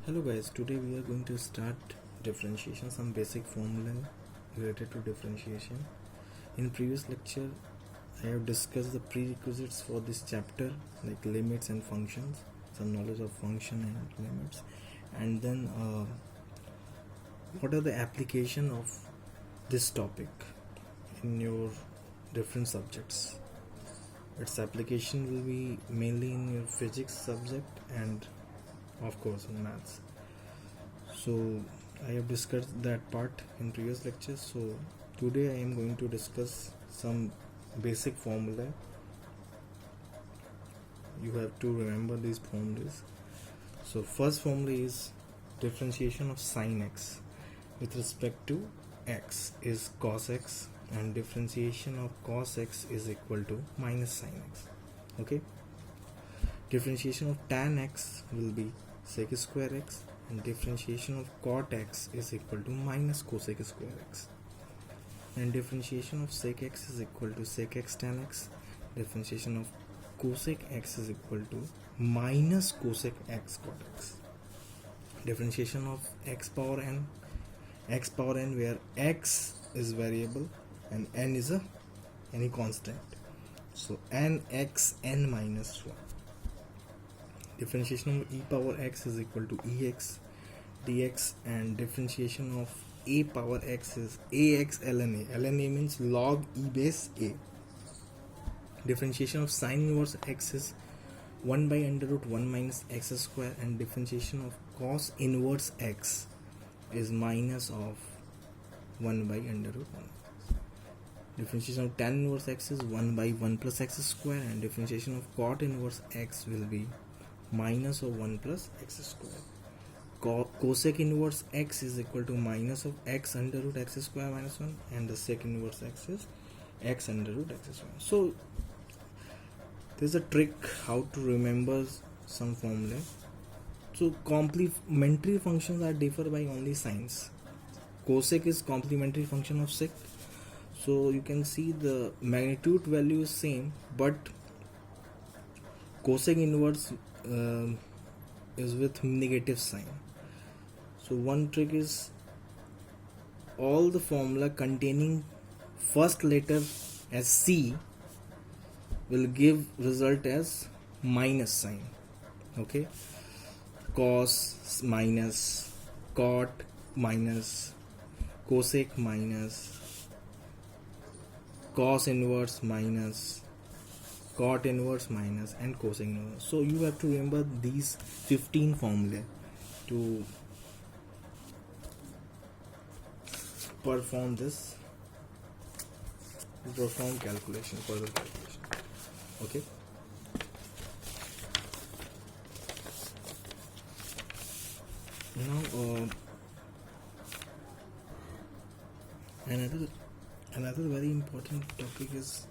Hello guys, today we are going to start differentiation, some basic formula related to differentiation. In previous lecture, I have discussed the prerequisites for this chapter like limits and functions, some knowledge of function and limits, and then what are the application of this topic in your different subjects. Its application will be mainly in your physics subject and of course in maths. So I have discussed that part in previous lectures. So today I am going to discuss some basic formula. You have to remember these formulas. So first formula is differentiation of sin x with respect to x is cos x, and differentiation of cos x is equal to minus sin x. Okay, differentiation of tan x will be sec square x, and differentiation of cot x is equal to minus cosec square x, and differentiation of sec x is equal to sec x tan x. Differentiation of cosec x is equal to minus cosec x cot x. Differentiation of x power n where x is variable and n is any constant, so n x n minus 1. Differentiation of e power x is equal to ex dx, and differentiation of a power x is ax ln a. Ln a means log e base a. Differentiation of sin inverse x is 1 by under root 1 minus x square, and differentiation of cos inverse x is minus of 1 by under root 1. Differentiation of tan inverse x is 1 by 1 plus x square, and differentiation of cot inverse x will be minus of 1 plus x square. Cosec inverse x is equal to minus of x under root x square minus 1, and the sec inverse x is x under root x square. So there's a trick how to remember some formula. So complementary functions are differ by only signs. Cosec is complementary function of sec, so you can see the magnitude value is same, but cosec inverse is with negative sign. So one trick is all the formula containing first letter as C will give result as minus sign. Okay, cos minus, cot minus, cosec minus, cos inverse minus, cot inverse minus, and cosec inverse. So you have to remember these 15 formulae to perform calculation, further calculation. Okay, now another very important topic is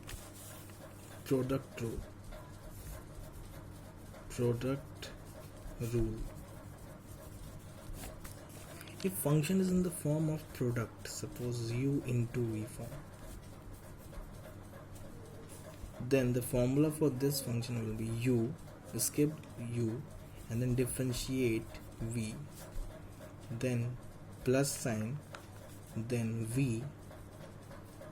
product rule. If function is in the form of product, suppose u into v form, then the formula for this function will be u, skip u, and then differentiate v, then plus sign, then v,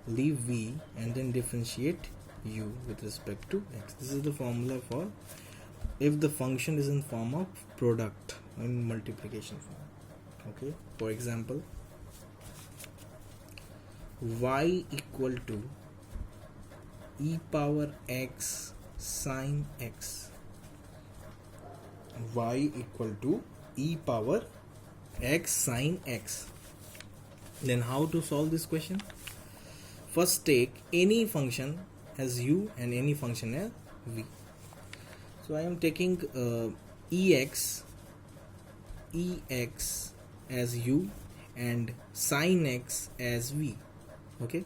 leave v, and then differentiate u with respect to x. This is the formula for if the function is in form of product in multiplication form. Okay, for example, y equal to e power x sin x. Y equal to e power x sin x. Then how to solve this question? First take any function as u and any function as v. So I am taking ex as u and sin x as v. Okay,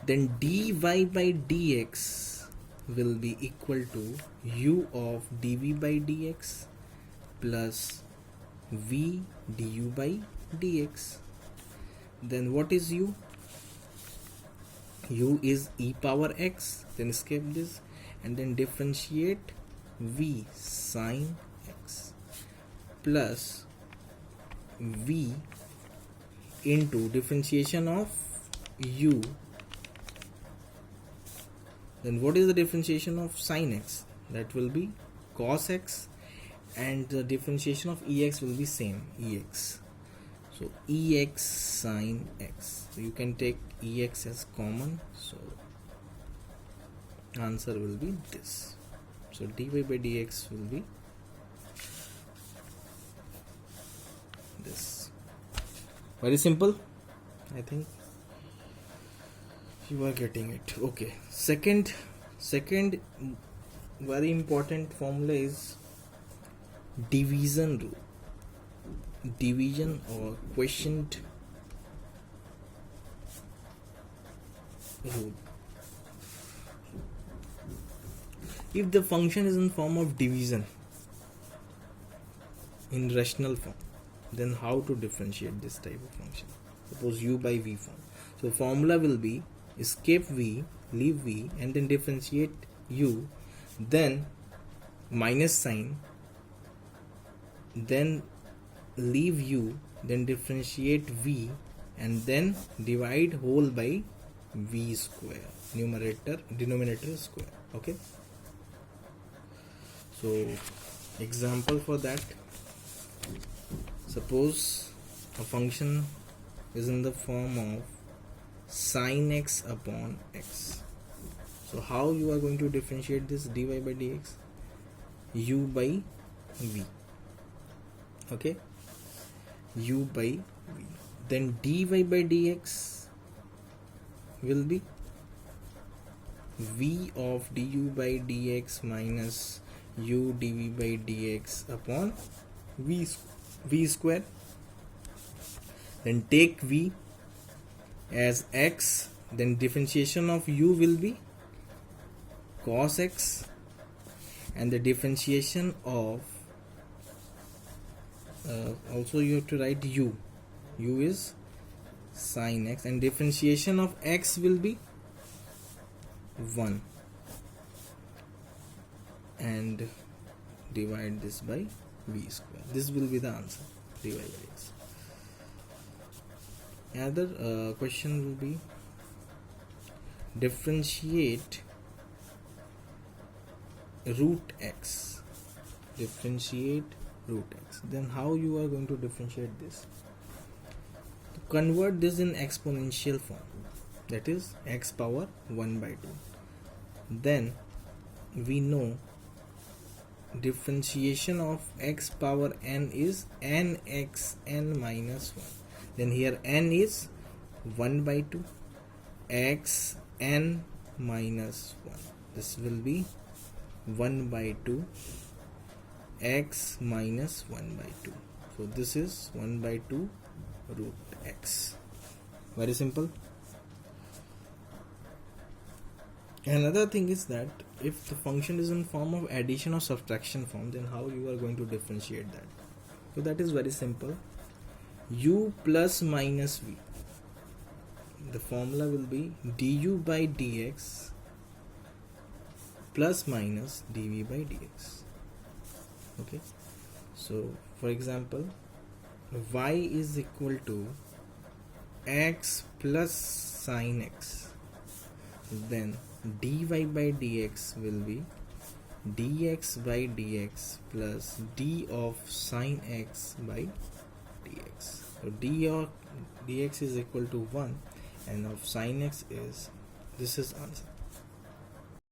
then dy by dx will be equal to u of dv by dx plus v du by dx. Then what is u? U is e power x, then skip this, and then differentiate v sin x plus v into differentiation of u. Then what is the differentiation of sine x? That will be cos x, and the differentiation of ex will be same, ex. So ex sine x. So you can take ex as common. So answer will be this. So dy by dx will be this. Very simple. I think you are getting it. Okay. Second very important formula is division rule. Division or quotient rule. If the function is in form of division in rational form, then how to differentiate this type of function? Suppose u by v form. So formula will be escape v, leave v, and then differentiate u, then minus sign, then leave u, then differentiate v, and then divide whole by v square, denominator square. Okay, so example for that, suppose a function is in the form of sin x upon x. So how you are going to differentiate this dy by dx? U by v. Okay, u by v. Then dy by dx will be v of du by dx minus u dv by dx upon v square. Then take v as x, then differentiation of u will be cos x, and the differentiation of also you have to write u is sin x, and differentiation of x will be 1, and divide this by v square. This will be the answer, dy by dx. Another question will be differentiate root x. Differentiate root x. Then how you are going to differentiate this? To convert this in exponential form, that is x power 1 by 2. Then we know differentiation of x power n is nxn minus 1. Then here n is 1 by 2, x n minus 1. This will be 1 by 2, x minus 1 by 2. So this is 1 by 2 root x. Very simple. Another thing is that if the function is in form of addition or subtraction form, then how you are going to differentiate that? So that is very simple. U plus minus v. The formula will be du by dx plus minus dv by dx. Okay, so for example, y is equal to x plus sin x, then dy by dx will be dx by dx plus d of sin x by dx. So d of dx is equal to 1, and of sin x is, this is answer.